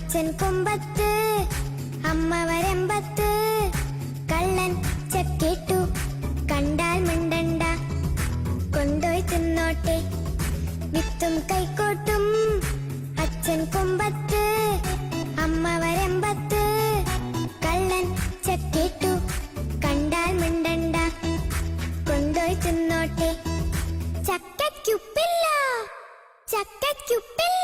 അച്ഛൻ കൊമ്പത്ത് അമ്മ വരമ്പത്ത് കള്ളൻ ചക്കേട്ടു കണ്ടാൽ മിണ്ടണ്ട കൊണ്ടോയി തിന്നോട്ടെ വിത്തും കൈക്കോട്ടും അച്ഛൻ കൊമ്പത്ത് അമ്മ വരമ്പത്ത് കള്ളൻ ചക്കേട്ടു കണ്ടാൽ മിണ്ടണ്ട കൊണ്ടോയി തിന്നോട്ടെ ചക്കയ്ക്കുപ്പില്ല ചക്കയ്ക്കുപ്പില്ല